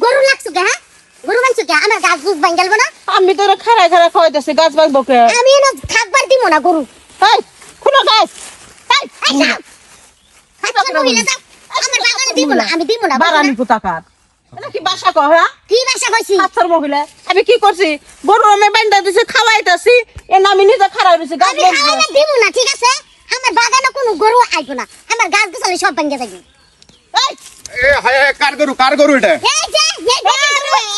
গরু লাগছো কে? হ্যাঁ গরু বানছো কে? আমার গাছ বুঝ ভাঙ গেলবো না? আমি তোরা খাড়া খাড়া খাওয়াইতেছি গাছ ভাঙবো কে? আমি না থাকবার দিব না গরু। এই খুলো গাছ। এই এই যাও। আচ্ছা মহিলা যাও। আমার বাগানে দিব না, আমি দিব না। বারানি কোথাকার এটা কি বাসা কহ? হ্যাঁ কি ভাষা কইছি? আচ্ছার মহিলা আমি কি করছি? গরু আমি বাইন্দা দিছি খাওয়াইতাছি এ না আমি নিজে খাড়া হইছি গাছ আমি খাইলে দিব না, ঠিক আছে? আমার বাগানে কোনো গরু আইবো না। আমার গাছ গাছালি সব ভাঙে যাবে। এই এ হায় হায়, কার গরু এটা? এই যে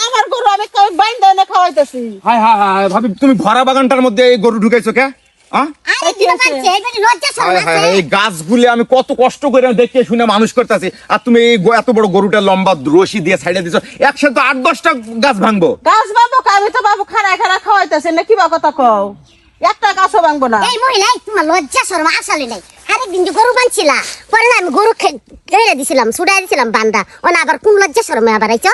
আমার গরু আমি বাইন্দা এনে খাওয়াইতাছি। হায় হায় হায়, ভাবি তুমি ভরা বাগানটার মধ্যে এই গরু ঢুকাইছো কে? হ্যাঁ? আরে কি বানছে? এই লজ্জা শরম হায় হায় আছে? হায়, এই গাছগুলি আমি কত কষ্ট করে দেখে শুনে মানুষ করতেছি, আর তুমি এই এত বড় গরুটা লম্বা রশি দিয়ে সাইডে দিছো, একসাথে 8-10টা গাছ ভাঙবো। গাছ বাবু আমি তো বাবু খাড়া খাড়া খাওয়াইতাছি না কি বা কথা কও? একটা গাছও ভাঙবো না। এই মহিলা তোমার লজ্জা শরম আসলে নাই। আরেকদিন যে গরু বানছিলা পরে না আমি গরু খেয়ে দিছিলাম, ছুড়াই দিছিলাম বান্দা। ওনা আবার কোন লজ্জা শরমে আবার আইছো?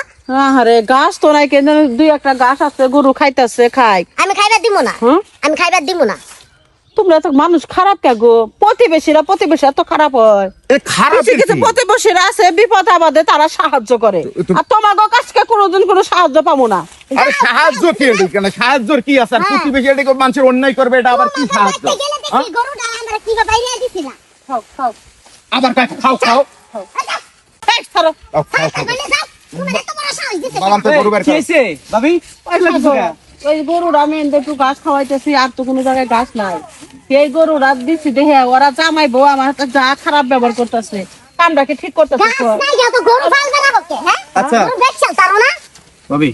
আরে গাছ তো নাই কেন, দুই একটা গাছ আছে গরু খাইতাছে খাই। আমি খাইবার দিব না, আমি খাইবার দিব না। তোমরা তো মানুষ খারাপ কে গো? প্রতিবেশীরা এত খারাপ হয়? এ খারাপ কিছু কিছু প্রতিবেশীরা আছে বিপদ আপদে তারা সাহায্য করে, আর তোমাকে কাছকে কোনোদিন কোনো সাহায্য পাবো না। আরে সাহায্য কি কেন? সাহায্যর কি আছে? আর প্রতিবেশী এটা মানুষের অন্যায় করবে, এটা আবার কি সাহায্য? হ্যাঁ? গরুটা আমরা কি বাইরে দিছিলা? খাও খাও আবার খাও খাও এই ছাড়ো। খাও খাও খাও। মানে যাও, তোমার এত বড় সাহস দিছে। বাগান তো গরু বের করো। ভাবি ওই গরুর আমি একটু ঘাস খাওয়াইতেছি, আর তো কোনো জায়গায় ঘাস নাই। এই গরু রাত দিচ্ছি দেখে ওরা জামাই বউ আমার হাতে যা খারাপ ব্যবহার করতেছে, কামটাকে ঠিক করতেছে। গাছ নাই যা তো গরু পালবে না ওকে, হ্যাঁ? আচ্ছা। গরু দেখছাল তারো না? ভাবি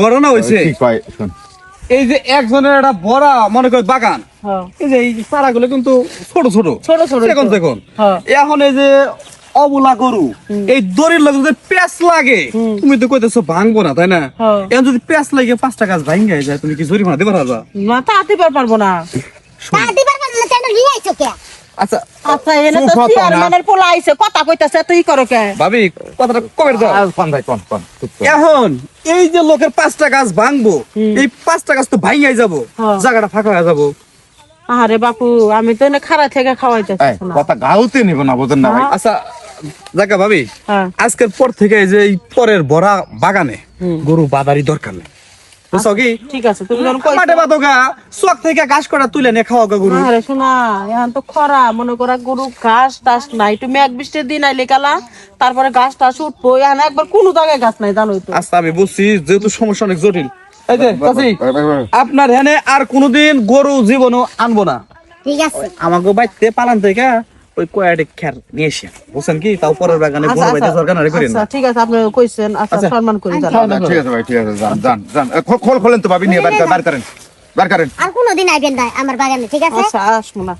করোনা হইছে। কি কয় শুন। এই যে একজনের একটা বড় মনে করে বাগান, হ্যাঁ। এই যে এই চারাগুলো কিন্তু ছোট ছোট ছোট ছোট দেখুন দেখুন। হ্যাঁ। এখন এই যে অবলা গরু এই দড়ির লোক যদি প্যাঁচ লাগে, তুমি তো কইতেছো ভাঙবো না তাই না? হ্যাঁ। এখন যদি প্যাঁচ লাগে 5টা গাছ ভাঙে যায়, তুমি কি জরিমানা দিতে পারবা? না তা দিবার পারবো না। তা দিবার পারবে না, তেন নিয়ে আইছো কে? আচ্ছা আচ্ছা এনে তো চুপ হতো না। চেয়ারম্যানের পোলা আইছে কথা কইতাছে, তুই করো কে? ভাবি কথাটা কবে দাও। কোন ভাই কোন চুপ কর। এখন এই যে লোকের 5টা গাছ ভাঙবো, এই 5টা গাছ তো ভাঙাই যাবো, হ্যাঁ। জায়গাটা ফাঁকা হয়ে যাবো। আরে বাপু আমি তো এনে খাড়া থেকে খাওয়াইতেছি এই, না। কথা গাউতে নিব না, বুঝেন না ভাই? আচ্ছা জায়গা ভাবি, হ্যাঁ। আজকের পর থেকে এই যে এই পরের ভরা বাগানে গরু বাদারি দরকার নেই, বুঝছো কি? ঠিক আছে তুমি যখন কইছো। মাঠে বাদোগা চক থেকে ঘাস করা তুলে নিয়ে খাওয়া গরু। আরে শোনা এখন তো খরা, মনে করা গরু ঘাস টাস নাই, তুমি এক বৃষ্টির দিন আইলে কালা তারপরে ঘাস টাস উঠবো, এখন একবার কোনো জায়গায় ঘাস নাই জানোই তো। আচ্ছা আমি বুঝছি, যেহেতু সমস্যা অনেক জটিল। এই যে চাচি, ভাই। আপনার হেনে আর কোনোদিন গরু জীবনও আনবো না। ঠিক আছে। আমাকে বাইতে পালান থেকে ওই কয়াটে খের নিয়ে এসে, বুঝছেন কি? তাও পরের বাগানে আচ্ছা, গরু বাইতে সরকার নারে করেন আচ্ছা, না। ঠিক আছে আপনি কইছেন, আচ্ছা আচ্ছা। সম্মান করি জানো। না, ঠিক আছে ভাই, ঠিক আছে, যান খোলেন তো ভাবি, নিয়ে বার করেন। আর কোনোদিন আইবেন না আমার বাগানে, ঠিক আছে? আচ্ছা আসবো না।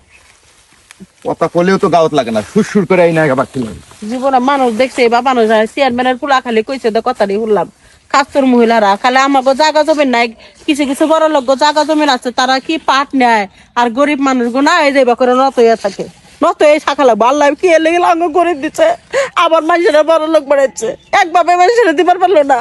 কথা কলেও তো গাওত লাগে না, সুর করে আই না আবার কি লাগে। জীবনে মানুষ দেখছে বা মানুষ চেয়ারম্যানের পোলা খালি কইছে তো কথাটি শুনলাম। কাস্তর মহিলারা খালি আমাকে জায়গা জমিন নাই, কিছু কিছু বড় লোক জায়গা জমিন আছে, তারা কি পাট নেয়, আর গরিব মানুষ গো না এই যাইবা করে নত হইয়া থাকে, নত এই শাখা লাগবো। আল্লাহ কি লেগে আঙ্গ গরিব দিচ্ছে, আবার মানুষেরা বড় লোক বাড়াচ্ছে, একভাবে মানুষেরা দিবার পারলো না।